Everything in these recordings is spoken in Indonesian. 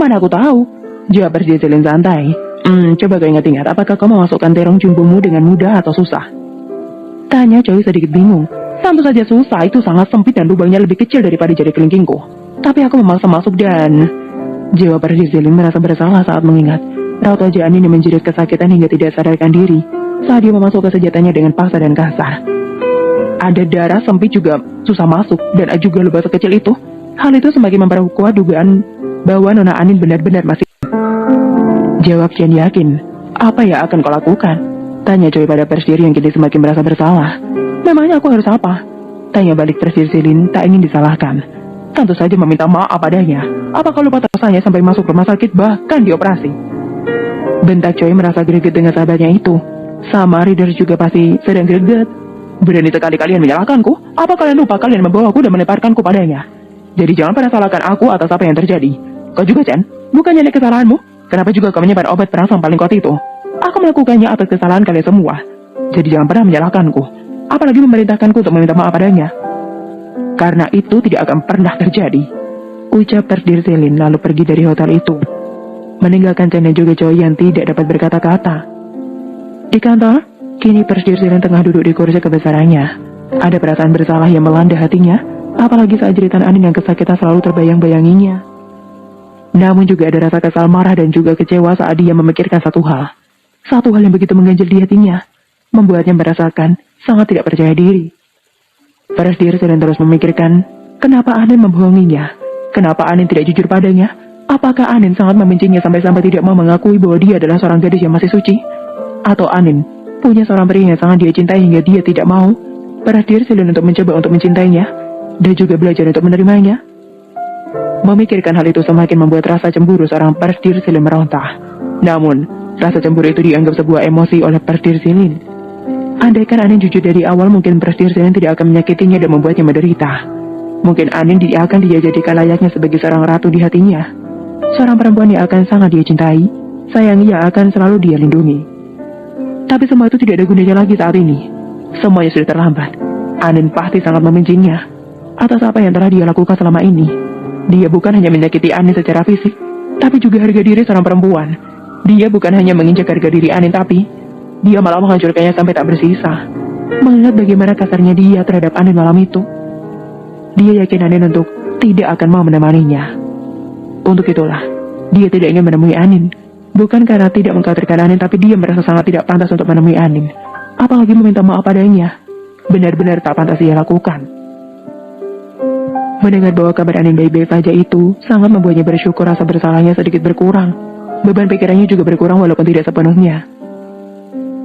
Mana aku tahu? Jawab Presiden Selin santai. Coba kau ingat-ingat, apakah kau memasukkan terong jumbomu dengan mudah atau susah? Tanya Choi sedikit bingung. Tentu saja susah, itu sangat sempit dan lubangnya lebih kecil daripada jari kelingkingku. Tapi aku memaksa masuk dan... Jawab Presiden Selin merasa bersalah saat mengingat raut wajah Anin yang menjerit kesakitan hingga tidak sadarkan diri saat dia memasukkan senjatanya dengan paksa dan kasar. Ada darah sempit juga susah masuk dan juga lubang sekecil itu. Hal itu semakin memperkuat dugaan bahwa Nona Anin benar-benar masih... Jawab Chen yakin. Apa yang akan kau lakukan? Tanya Choi pada Persir yang kini semakin merasa bersalah. Memangnya aku harus apa? Tanya balik Persir Selin tak ingin disalahkan. Tentu saja meminta maaf padanya. Apa kau lupa rasanya sampai masuk rumah sakit bahkan dioperasi? Bentak Choi merasa greget dengan sahabatnya itu. Sama Reader juga pasti sedang greget. Berani sekali kalian menyalahkanku? Apa kalian lupa kalian membawaku dan melemparkanku padanya? Jadi jangan pernah salahkan aku atas apa yang terjadi. Kau juga Chen, bukannya ini kesalahanmu? Kenapa juga kau menyimpan obat perangsang paling kuat itu? Aku melakukannya atas kesalahan kalian semua. Jadi jangan pernah menyalahkanku. Apalagi memerintahkanku untuk meminta maaf padanya. Karena itu tidak akan pernah terjadi. Ucap Presiden Selin lalu pergi dari hotel itu. Meninggalkan Chen dan juga Choi yang tidak dapat berkata-kata. Di kantor, kini Presiden Selin tengah duduk di kursi kebesarannya. Ada perasaan bersalah yang melanda hatinya. Apalagi saat jeritan Anin yang kesakitan selalu terbayang-bayanginya. Namun juga ada rasa kesal, marah dan juga kecewa saat dia memikirkan satu hal. Satu hal yang begitu mengganjal di hatinya, membuatnya merasakan sangat tidak percaya diri. Presiden sedang terus memikirkan, kenapa Anin membohonginya? Kenapa Anin tidak jujur padanya? Apakah Anin sangat membencinya sampai-sampai tidak mau mengakui bahwa dia adalah seorang gadis yang masih suci? Atau Anin punya seorang pria yang sangat dia cintai hingga dia tidak mau Presiden untuk mencoba untuk mencintainya dan juga belajar untuk menerimanya? Memikirkan hal itu semakin membuat rasa cemburu seorang Presiden Selin meronta. Namun, rasa cemburu itu dianggap sebuah emosi oleh Presiden Selin. Andaikan Anin jujur dari awal, mungkin Presiden Selin tidak akan menyakitinya dan membuatnya menderita. Mungkin Anin akan dia jadikan layaknya sebagai seorang ratu di hatinya. Seorang perempuan yang akan sangat dia cintai, sayangi yang akan selalu dia lindungi. Tapi semua itu tidak ada gunanya lagi saat ini. Semuanya sudah terlambat. Anin pasti sangat membencinya atas apa yang telah dia lakukan selama ini. Dia bukan hanya menyakiti Anin secara fisik, tapi juga harga diri seorang perempuan. Dia bukan hanya menginjak harga diri Anin, tapi dia malah menghancurkannya sampai tak bersisa. Mengingat bagaimana kasarnya dia terhadap Anin malam itu, dia yakin Anin untuk tidak akan mau menemaninya. Untuk itulah, dia tidak ingin menemui Anin. Bukan karena tidak mengkhawatirkan Anin, tapi dia merasa sangat tidak pantas untuk menemui Anin. Apalagi meminta maaf padanya. Benar-benar tak pantas dia lakukan. Mendengar bahwa kabar Anin baik-baik saja itu sangat membuatnya bersyukur, rasa bersalahnya sedikit berkurang. Beban pikirannya juga berkurang walaupun tidak sepenuhnya.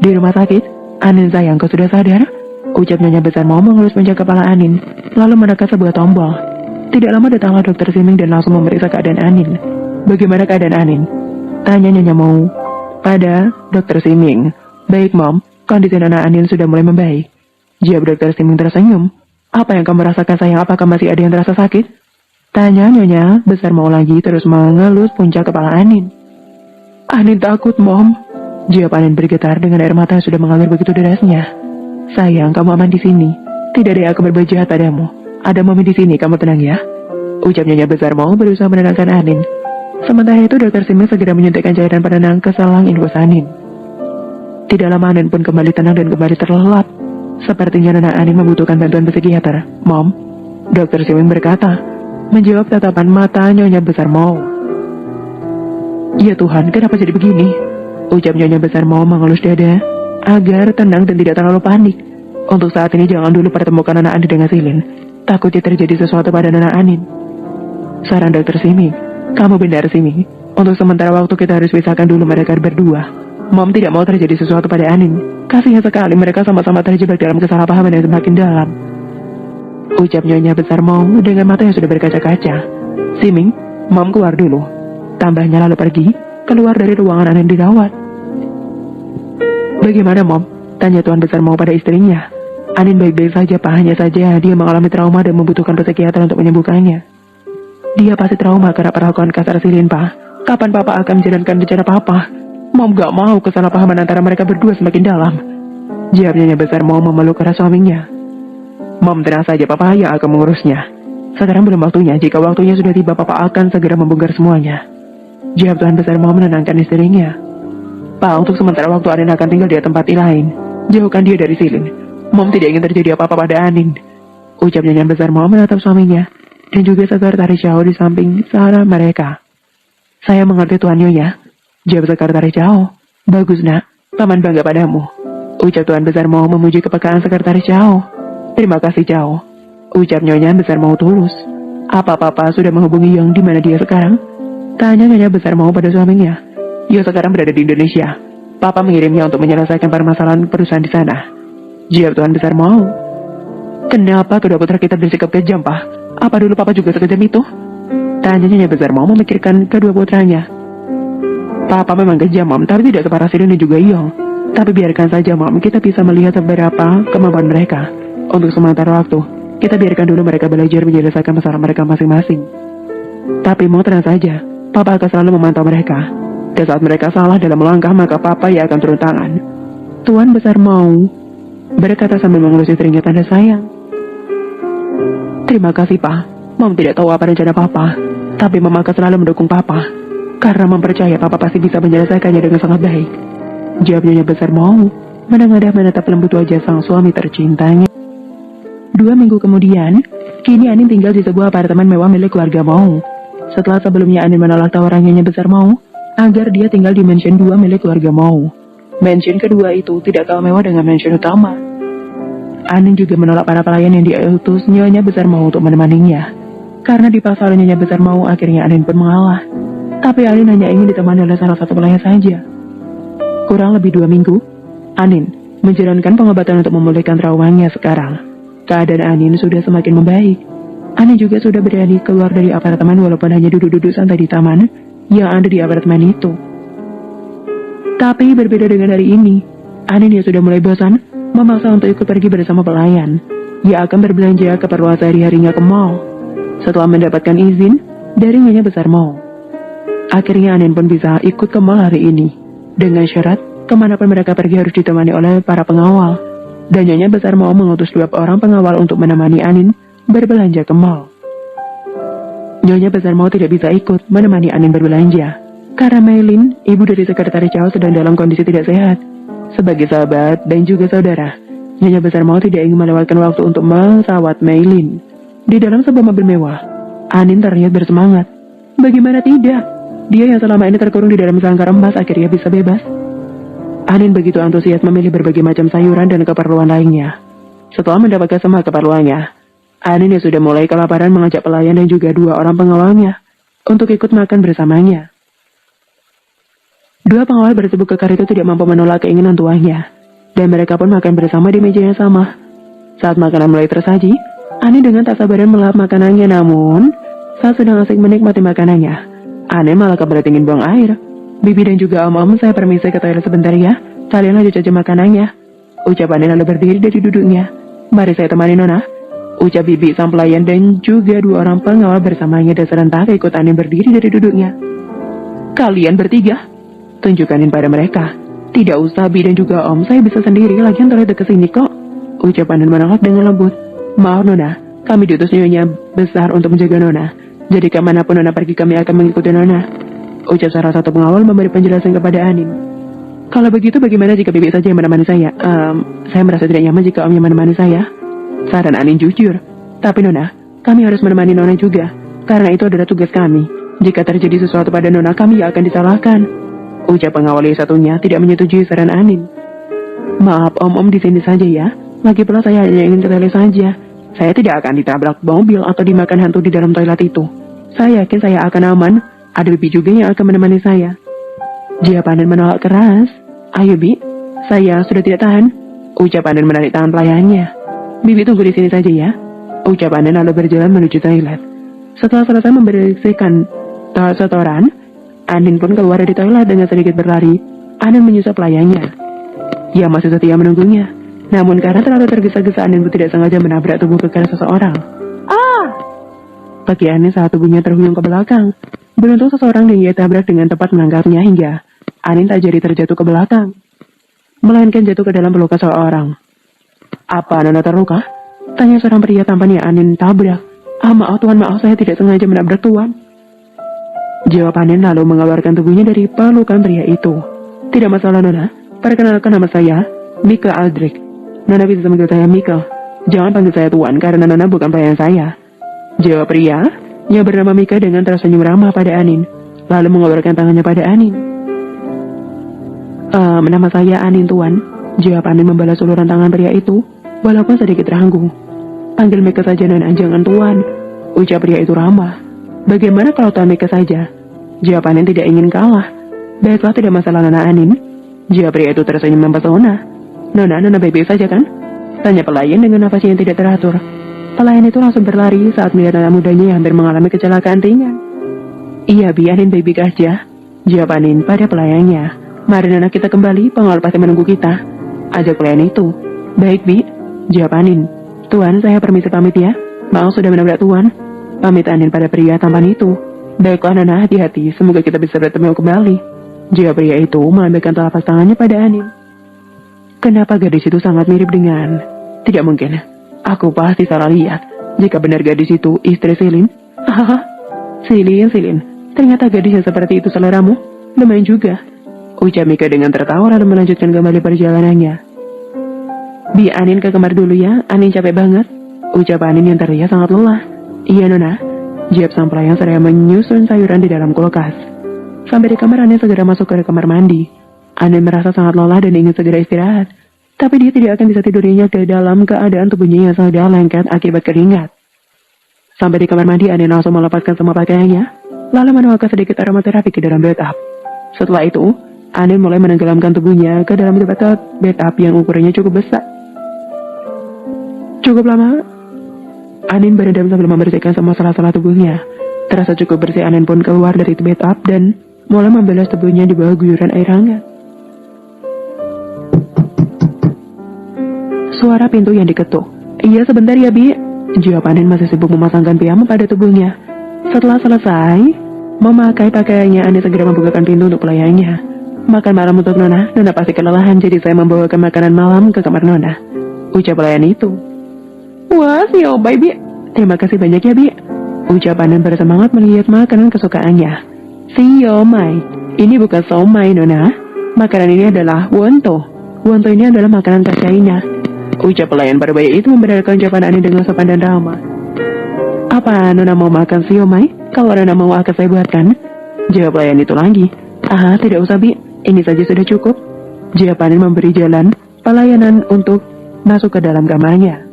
Di rumah sakit, Anin sayang, kau sudah sadar? Ucap Nyonya Besar mau mengelus puncak kepala Anin, lalu menekan sebuah tombol. Tidak lama datanglah Dokter Siming dan langsung memeriksa keadaan Anin. Bagaimana keadaan Anin? Tanya Nyonya Mau pada Dokter Siming. Baik Mom, kondisi Nona Anin sudah mulai membaik. Jawab Dokter Siming tersenyum. Apa yang kamu rasakan sayang? Apakah masih ada yang terasa sakit? Tanya Nyonya Besar Mau lagi terus mengelus puncak kepala Anin. Anin takut Mom. Jawab Anin bergetar dengan air mata yang sudah mengalir begitu derasnya. Sayang, kamu aman di sini. Tidak ada yang akan berbuat jahat padamu. Ada Mami di sini, kamu tenang ya. Ucap Nyonya Besar Mau berusaha menenangkan Anin. Sementara itu Dokter Siming segera menyuntikkan cairan penenang ke selang infus Anin. Tidak lama Anin pun kembali tenang dan kembali terlelap. Sepertinya Nona Anin membutuhkan bantuan psikiater. Mom, Dokter Siming berkata, menjawab tatapan mata Nyonya Besar Mau. Ya Tuhan, kenapa jadi begini? Ucap Nyonya Besar Mau mengelus dada agar tenang dan tidak terlalu panik. Untuk saat ini jangan dulu pertemukan Nona Anin dengan Silin. Takutnya terjadi sesuatu pada Nona Anin. Saran Dokter Siming, kamu benar Siming. Untuk sementara waktu kita harus pisahkan dulu mereka berdua. Mom tidak mau terjadi sesuatu pada Anin. Kasihan sekali mereka sama-sama terjebak dalam kesalahpahaman yang semakin dalam. Ucap Nyonya Besar Mau dengan mata yang sudah berkaca-kaca. Siming, Mom keluar dulu. Tambahnya lalu pergi, keluar dari ruangan Anin dirawat. Bagaimana Mom? Tanya Tuan Besar Mau pada istrinya. Anin baik-baik saja Pak, hanya saja dia mengalami trauma dan membutuhkan psikiater untuk menyembuhkannya. Dia pasti trauma karena perlakuan kasar Silin Pak. Kapan Papa akan menjalankan rencana Papa? Mom gak mau kesalahpahaman antara mereka berdua semakin dalam. Jawab Nyonya Besar Mau memeluk erat suaminya. Mom tenang saja, Papa yang akan mengurusnya. Sekarang belum waktunya, jika waktunya sudah tiba Papa akan segera membongkar semuanya. Jawab Tuan Besar mau menenangkan istrinya. Pak, untuk sementara waktu Anin akan tinggal di tempat lain. Jauhkan dia dari Silin. Mom tidak ingin terjadi apa-apa pada Anin. Ucap Nyonya Besar mau menatap suaminya dan juga sekretaris Chao di samping Sarah mereka. Saya mengerti Tuan Nyonya. Jawab sekretaris Chao. Bagus nak, paman bangga padamu. Ucap Tuan Besar mau memuji kepekaan sekretaris Chao. Terima kasih Chao. Ucap Nyonya Besar mau tulus. Apa papa sudah menghubungi Yang di mana dia sekarang? Tanya Nyonya Besar mau pada suaminya. Yang sekarang berada di Indonesia. Papa mengirimnya untuk menyelesaikan permasalahan perusahaan di sana. Jawab Tuan Besar mau. Kenapa kedua putra kita bersikap kejam, Pak? Apa dulu Papa juga sekejam itu? Tanya Nyonya Besar mau memikirkan kedua putranya. Papa memang kejam, Mom, tapi tidak separah Silin dan juga Yong. Tapi biarkan saja, Mom, kita bisa melihat seberapa kemampuan mereka. Untuk sementara waktu, kita biarkan dulu mereka belajar menyelesaikan masalah mereka masing-masing. Tapi mau tenang saja, Papa akan selalu memantau mereka. Dan saat mereka salah dalam melangkah, maka Papa yang akan turun tangan. Tuan Besar mau berkata sambil mengelus istrinya tanda sayang. Terima kasih, Pak. Mom tidak tahu apa rencana Papa, tapi Mama akan selalu mendukung Papa. Karena mempercaya Papa pasti bisa menyelesaikannya dengan sangat baik. Jawab Nyonya Besar mau menengadah menatap lembut wajah sang suami tercintanya. 2 minggu kemudian, kini Anin tinggal di sebuah apartemen mewah milik keluarga Mau. Setelah sebelumnya Anin menolak tawaran Nyonya Besar Mau agar dia tinggal di mansion 2 milik keluarga Mau. Mansion kedua itu tidak kalah mewah dengan mansion utama. Anin juga menolak para pelayan yang diutus Nyonya Besar Mau untuk menemaninya. Karena dipaksa oleh Nyonya Besar Mau, akhirnya Anin pun mengalah. Tapi Anin hanya ingin ditemani oleh salah satu pelayan saja. Kurang lebih 2 minggu, Anin menjalankan pengobatan untuk memulihkan traumanya sekarang. Keadaan Anin sudah semakin membaik. Anin juga sudah berani keluar dari apartemen walaupun hanya duduk-duduk santai di taman yang ada di apartemen itu. Tapi berbeda dengan hari ini, Anin yang sudah mulai bosan memaksa untuk ikut pergi bersama pelayan. Ia akan berbelanja keperluan sehari-harinya ke mall. Setelah mendapatkan izin dari Nyonya Besar Mau, akhirnya Anin pun bisa ikut ke mall hari ini. Dengan syarat, kemanapun mereka pergi harus ditemani oleh para pengawal. Dan Nyonya Besar Mau mengutus 2 orang pengawal untuk menemani Anin berbelanja ke mall. Nyonya Besar Mau tidak bisa ikut menemani Anin berbelanja karena Maylin, ibu dari sekretaris Chao, sedang dalam kondisi tidak sehat. Sebagai sahabat dan juga saudara, Nyonya Besar Mau tidak ingin melewatkan waktu untuk merawat Maylin. Di dalam sebuah mobil mewah, Anin terlihat bersemangat. Bagaimana tidak? Dia yang selama ini terkurung di dalam sangkar emas akhirnya bisa bebas. Anin begitu antusias memilih berbagai macam sayuran dan keperluan lainnya. Setelah mendapatkan semua keperluannya, Anin yang sudah mulai kelaparan mengajak pelayan dan juga 2 orang pengawalnya untuk ikut makan bersamanya. 2 pengawal bersebut kekar itu tidak mampu menolak keinginan tuannya, dan mereka pun makan bersama di meja yang sama. Saat makanan mulai tersaji, Anin dengan tak sabaran melahap makanannya, namun saat sedang asik menikmati makanannya, Anin malah kebelet ingin buang air. Bibi dan juga om-om, saya permisi ke toilet sebentar ya. Kalian lanjut saja makanannya. Ucap Anin lalu berdiri dari duduknya. Mari saya temani Nona. Ucap Bibi sang pelayan dan juga 2 orang pengawal bersamanya dan serentak ikut Anin berdiri dari duduknya. Kalian bertiga? Tunjukkanin pada mereka. Tidak usah Bi dan juga Om, saya bisa sendiri, lagian toilet dekat sini kok. Ucap Anin menolak dengan lembut. Maaf Nona, kami diutus Nyonya Besar untuk menjaga Nona. Jadi kemanapun Nona pergi kami akan mengikuti Nona. Ucap salah satu pengawal memberi penjelasan kepada Anin. Kalau begitu bagaimana jika Bibi saja yang menemani saya? Saya merasa tidak nyaman jika Om yang menemani saya. Saran Anin jujur. Tapi Nona, kami harus menemani Nona juga. Karena itu adalah tugas kami. Jika terjadi sesuatu pada Nona, kami yang akan disalahkan. Ucap pengawal yang satunya tidak menyetujui saran Anin. Maaf Om di sini saja ya. Lagi pula saya hanya ingin ke toilet saja. Saya tidak akan ditabrak mobil atau dimakan hantu di dalam toilet itu. Saya yakin saya akan aman. Ada Bibi juga yang akan menemani saya. Jawab Anin menolak keras. Ayo Bi, saya sudah tidak tahan. Ucap Anin menarik tangan pelayannya. Bibi tunggu di sini saja ya. Ucap Anin lalu berjalan menuju toilet. Setelah selesai membersihkan setoran, Anin pun keluar dari toilet dengan sedikit berlari. Anin menyusul pelayannya. Ia masih setia menunggunya. Namun karena terlalu tergesa-gesa, Anin pun tidak sengaja menabrak tubuh kekar seseorang. Kaki Anin saat tubuhnya terhuyung ke belakang. Beruntung seseorang yang ia tabrak dengan tepat menangkapnya hingga Anin tak jadi terjatuh ke belakang, melainkan jatuh ke dalam pelukan seseorang. Apa Nona terluka? Tanya seorang pria tampan yang Anin tabrak. Maaf Tuan, maaf saya tidak sengaja menabrak Tuan. Jawab Anin lalu mengeluarkan tubuhnya dari pelukan pria itu. Tidak masalah, Nona. Perkenalkan nama saya, Mika Aldrich. Nona bisa memanggil saya Mika. Jangan panggil saya Tuan karena Nona bukan pelayan saya. Jawab pria yang bernama Mika dengan tersenyum ramah pada Anin, lalu mengeluarkan tangannya pada Anin. Nama saya Anin, Tuan. Jawab Anin membalas uluran tangan pria itu, walaupun sedikit ragu. Panggil Mika saja, Nona, jangan Tuan. Ucap pria itu ramah. Bagaimana kalau Tuan Mika saja? Jawab Anin tidak ingin kalah. Baiklah, tidak masalah, Nona Anin. Jawab pria itu tersenyum mempesona. Nona baik-baik saja kan? Tanya pelayan dengan nafas yang tidak teratur. Pelayan itu langsung berlari saat melihat anak mudanya yang hampir mengalami kecelakaan ringan. Iya, Bi, Anin baik-baik aja. Jawab Anin pada pelayannya. Mari Nona kita kembali, pengawal pasti menunggu kita. Ajak pelayan itu. Baik, Bi. Jawab Anin. Tuan, saya permisi pamit ya. Maaf sudah menabrak Tuan. Pamit Anin pada pria tampan itu. Baiklah Nona, hati-hati. Semoga kita bisa bertemu kembali. Jawab pria itu melambaikan telapak tangannya pada Anin. Kenapa gadis itu sangat mirip dengan... Tidak mungkin. Aku pasti salah lihat. Jika benar gadis itu istri Silin. Hahaha. Silin. Ternyata gadis yang seperti itu seleramu. Lumayan juga. Ucap Mika dengan tertawa lalu melanjutkan kembali perjalanannya. Bi, Anin ke kamar dulu ya. Anin capek banget. Ucap Anin yang terlihat sangat lelah. Iya, Nona. Jawab sang pelayan seraya menyusun sayuran di dalam kulkas. Sampai di kamar, Anin segera masuk ke kamar mandi. Anin merasa sangat lelah dan ingin segera istirahat. Tapi dia tidak akan bisa tidurnya ke dalam keadaan tubuhnya yang sudah lengket akibat keringat. Sampai di kamar mandi, Anin langsung melepaskan semua pakaiannya, lalu menuangkan sedikit aromaterapi ke dalam bathtub. Setelah itu, Anin mulai menenggelamkan tubuhnya ke dalam bathtub yang ukurannya cukup besar. Cukup lama, Anin berendam sambil membersihkan semua sela-sela tubuhnya. Terasa cukup bersih, Anin pun keluar dari bathtub dan mulai membilas tubuhnya di bawah guyuran air hangat. Suara pintu yang diketuk. Iya, sebentar ya, Bi. Jawab Anin masih sibuk memasangkan piyama pada tubuhnya. Setelah selesai memakai pakaiannya, Anin segera membukakan pintu untuk pelayannya. Makan malam untuk Nona. Nona pasti kelelahan, jadi saya membawakan makanan malam ke kamar Nona. Ucap pelayan itu. Wah, siomay, Bi. Terima kasih banyak ya, Bi. Ucap Anin bersemangat melihat makanan kesukaannya. Siomay. Ini bukan somai, Nona. Makanan ini adalah wonton. Wonton ini adalah makanan khas China. Ucap pelayan berbaya itu membenarkan jawaban Anin dengan sopan dan ramah. Apa Nona mau makan siomay? Kalau Nona mau akan saya buatkan. Jawab pelayan itu lagi. Tidak usah, Bi. Ini saja sudah cukup. Jawab Anin memberi jalan pelayanan untuk masuk ke dalam kamarnya.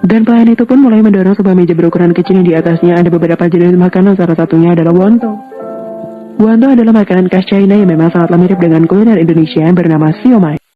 Dan pelayan itu pun mulai mendorong sebuah meja berukuran kecil yang di atasnya ada beberapa jenis makanan, salah satunya adalah wonton. Wonton adalah makanan khas China yang memang sangatlah mirip dengan kuliner Indonesia yang bernama siomay.